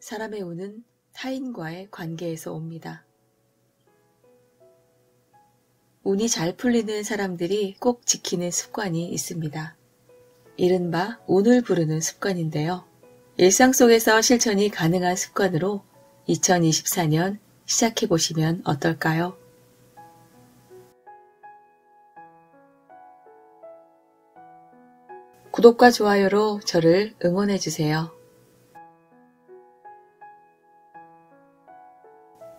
사람의 운은 타인과의 관계에서 옵니다. 운이 잘 풀리는 사람들이 꼭 지키는 습관이 있습니다. 이른바 운을 부르는 습관인데요. 일상 속에서 실천이 가능한 습관으로 2024년 시작해보시면 어떨까요? 구독과 좋아요로 저를 응원해주세요.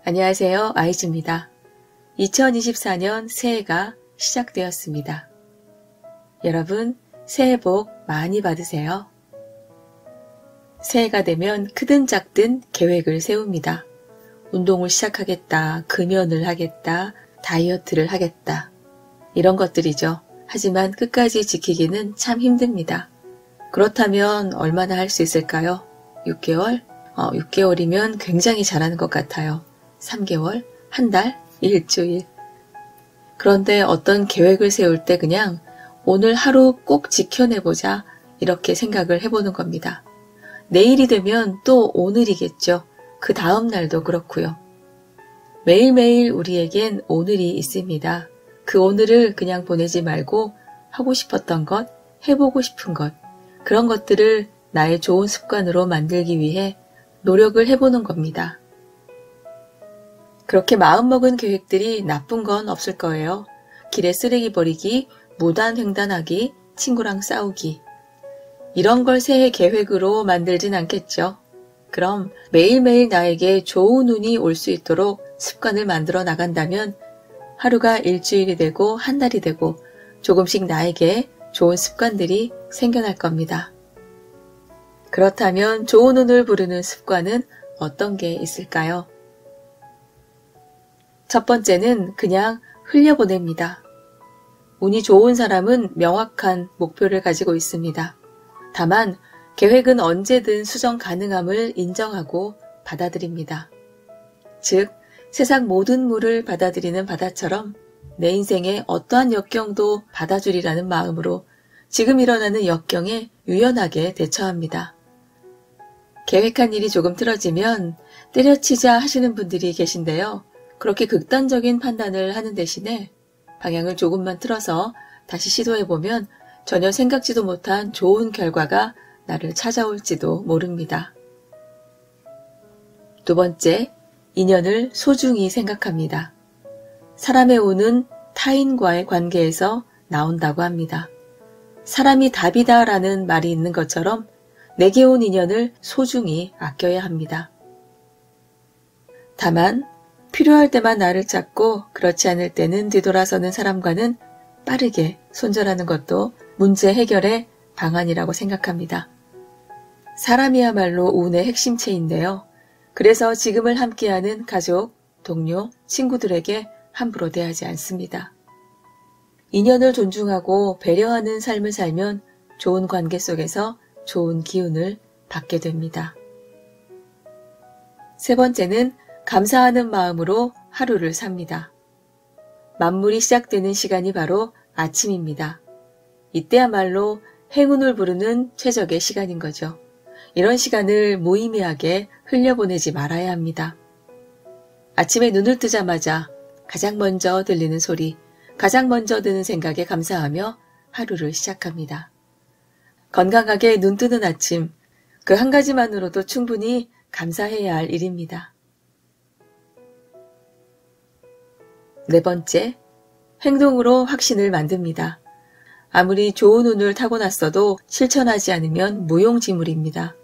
안녕하세요. 아이즈입니다. 2024년 새해가 시작되었습니다. 여러분, 새해 복 많이 받으세요. 새해가 되면 크든 작든 계획을 세웁니다. 운동을 시작하겠다, 금연을 하겠다, 다이어트를 하겠다. 이런 것들이죠. 하지만 끝까지 지키기는 참 힘듭니다. 그렇다면 얼마나 할 수 있을까요? 6개월? 6개월이면 굉장히 잘하는 것 같아요. 3개월? 한 달? 일주일? 그런데 어떤 계획을 세울 때 그냥 오늘 하루 꼭 지켜내보자 이렇게 생각을 해보는 겁니다. 내일이 되면 또 오늘이겠죠. 그 다음 날도 그렇고요. 매일매일 우리에겐 오늘이 있습니다. 그 오늘을 그냥 보내지 말고 하고 싶었던 것, 해보고 싶은 것, 그런 것들을 나의 좋은 습관으로 만들기 위해 노력을 해보는 겁니다. 그렇게 마음먹은 계획들이 나쁜 건 없을 거예요. 길에 쓰레기 버리기, 무단횡단하기, 친구랑 싸우기. 이런 걸 새해 계획으로 만들진 않겠죠. 그럼 매일매일 나에게 좋은 운이 올 수 있도록 습관을 만들어 나간다면 하루가 일주일이 되고 한 달이 되고 조금씩 나에게 좋은 습관들이 생겨날 겁니다. 그렇다면 좋은 운을 부르는 습관은 어떤 게 있을까요? 첫 번째는 그냥 흘려보냅니다. 운이 좋은 사람은 명확한 목표를 가지고 있습니다. 다만 계획은 언제든 수정 가능함을 인정하고 받아들입니다. 즉, 세상 모든 물을 받아들이는 바다처럼 내 인생의 어떠한 역경도 받아주리라는 마음으로 지금 일어나는 역경에 유연하게 대처합니다. 계획한 일이 조금 틀어지면 때려치자 하시는 분들이 계신데요. 그렇게 극단적인 판단을 하는 대신에 방향을 조금만 틀어서 다시 시도해보면 전혀 생각지도 못한 좋은 결과가 나를 찾아올지도 모릅니다. 두 번째, 인연을 소중히 생각합니다. 사람의 운은 타인과의 관계에서 나온다고 합니다. 사람이 답이다라는 말이 있는 것처럼 내게 온 인연을 소중히 아껴야 합니다. 다만 필요할 때만 나를 찾고 그렇지 않을 때는 뒤돌아서는 사람과는 빠르게 손절하는 것도 문제 해결의 방안이라고 생각합니다. 사람이야말로 운의 핵심체인데요. 그래서 지금을 함께하는 가족, 동료, 친구들에게 함부로 대하지 않습니다. 인연을 존중하고 배려하는 삶을 살면 좋은 관계 속에서 좋은 기운을 받게 됩니다. 세 번째는 감사하는 마음으로 하루를 삽니다. 만물이 시작되는 시간이 바로 아침입니다. 이때야말로 행운을 부르는 최적의 시간인 거죠. 이런 시간을 무의미하게 흘려보내지 말아야 합니다. 아침에 눈을 뜨자마자 가장 먼저 들리는 소리, 가장 먼저 드는 생각에 감사하며 하루를 시작합니다. 건강하게 눈 뜨는 아침, 그 한 가지만으로도 충분히 감사해야 할 일입니다. 네 번째, 행동으로 확신을 만듭니다. 아무리 좋은 운을 타고났어도 실천하지 않으면 무용지물입니다.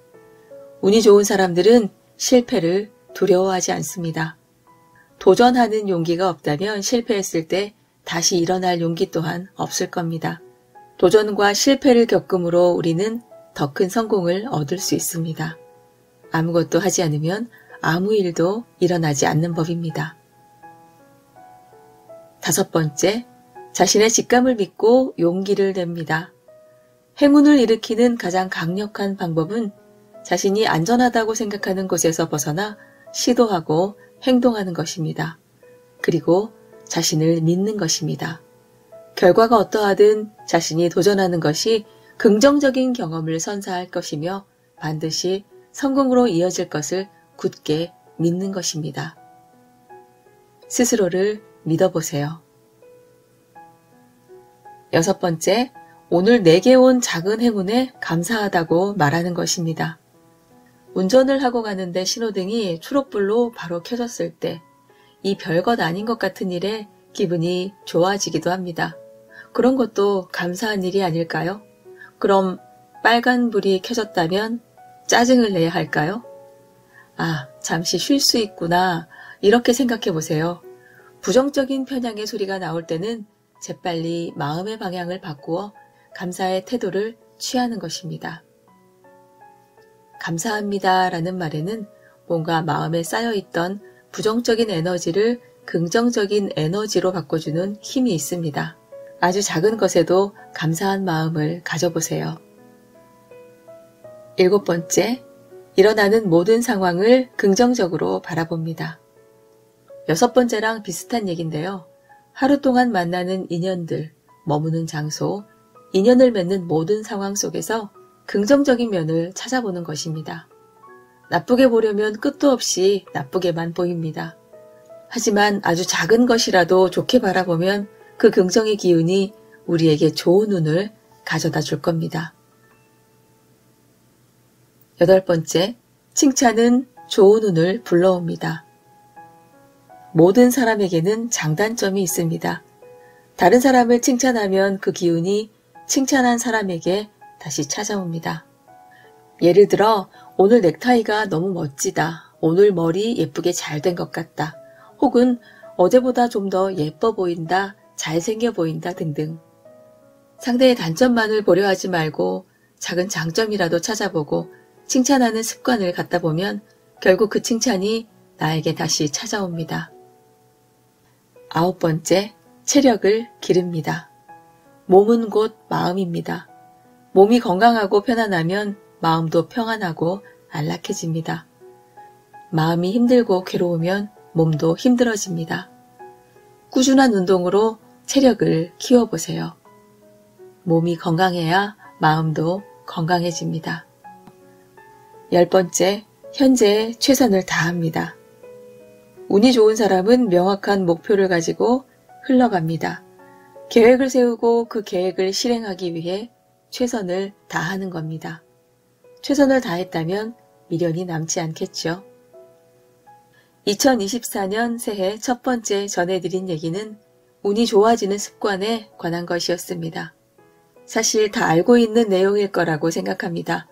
운이 좋은 사람들은 실패를 두려워하지 않습니다. 도전하는 용기가 없다면 실패했을 때 다시 일어날 용기 또한 없을 겁니다. 도전과 실패를 겪음으로 우리는 더 큰 성공을 얻을 수 있습니다. 아무것도 하지 않으면 아무 일도 일어나지 않는 법입니다. 다섯 번째, 자신의 직감을 믿고 용기를 냅니다. 행운을 일으키는 가장 강력한 방법은 자신이 안전하다고 생각하는 곳에서 벗어나 시도하고 행동하는 것입니다. 그리고 자신을 믿는 것입니다. 결과가 어떠하든 자신이 도전하는 것이 긍정적인 경험을 선사할 것이며 반드시 성공으로 이어질 것을 굳게 믿는 것입니다. 스스로를 믿어보세요. 6번째, 오늘 내게 온 작은 행운에 감사하다고 말하는 것입니다. 운전을 하고 가는데 신호등이 초록불로 바로 켜졌을 때 이 별것 아닌 것 같은 일에 기분이 좋아지기도 합니다. 그런 것도 감사한 일이 아닐까요? 그럼 빨간불이 켜졌다면 짜증을 내야 할까요? 아, 잠시 쉴 수 있구나. 이렇게 생각해 보세요. 부정적인 편향의 소리가 나올 때는 재빨리 마음의 방향을 바꾸어 감사의 태도를 취하는 것입니다. 감사합니다 라는 말에는 뭔가 마음에 쌓여있던 부정적인 에너지를 긍정적인 에너지로 바꿔주는 힘이 있습니다. 아주 작은 것에도 감사한 마음을 가져보세요. 7번째, 일어나는 모든 상황을 긍정적으로 바라봅니다. 6번째랑 비슷한 얘기인데요. 하루 동안 만나는 인연들, 머무는 장소, 인연을 맺는 모든 상황 속에서 긍정적인 면을 찾아보는 것입니다. 나쁘게 보려면 끝도 없이 나쁘게만 보입니다. 하지만 아주 작은 것이라도 좋게 바라보면 그 긍정의 기운이 우리에게 좋은 운을 가져다 줄 겁니다. 8번째, 칭찬은 좋은 운을 불러옵니다. 모든 사람에게는 장단점이 있습니다. 다른 사람을 칭찬하면 그 기운이 칭찬한 사람에게 다시 찾아옵니다. 예를 들어 오늘 넥타이가 너무 멋지다. 오늘 머리 예쁘게 잘 된 것 같다. 혹은 어제보다 좀 더 예뻐 보인다. 잘생겨 보인다 등등. 상대의 단점만을 보려 하지 말고 작은 장점이라도 찾아보고 칭찬하는 습관을 갖다 보면 결국 그 칭찬이 나에게 다시 찾아옵니다. 9번째, 체력을 기릅니다. 몸은 곧 마음입니다. 몸이 건강하고 편안하면 마음도 평안하고 안락해집니다. 마음이 힘들고 괴로우면 몸도 힘들어집니다. 꾸준한 운동으로 체력을 키워보세요. 몸이 건강해야 마음도 건강해집니다. 10번째, 현재에 최선을 다합니다. 운이 좋은 사람은 명확한 목표를 가지고 흘러갑니다. 계획을 세우고 그 계획을 실행하기 위해 최선을 다하는 겁니다. 최선을 다했다면 미련이 남지 않겠죠. 2024년 새해 첫 번째 전해드린 얘기는 운이 좋아지는 습관에 관한 것이었습니다. 사실 다 알고 있는 내용일 거라고 생각합니다.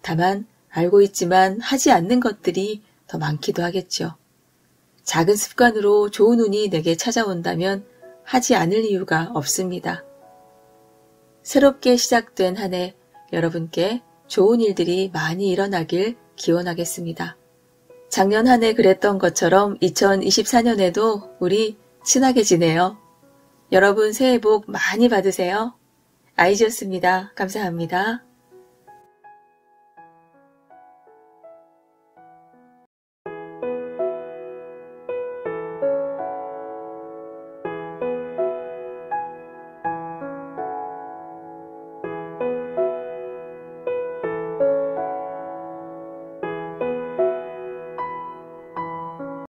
다만 알고 있지만 하지 않는 것들이 더 많기도 하겠죠. 작은 습관으로 좋은 운이 내게 찾아온다면 하지 않을 이유가 없습니다. 새롭게 시작된 한 해 여러분께 좋은 일들이 많이 일어나길 기원하겠습니다. 작년 한 해 그랬던 것처럼 2024년에도 우리 친하게 지내요. 여러분 새해 복 많이 받으세요. 아이즈였습니다. 감사합니다.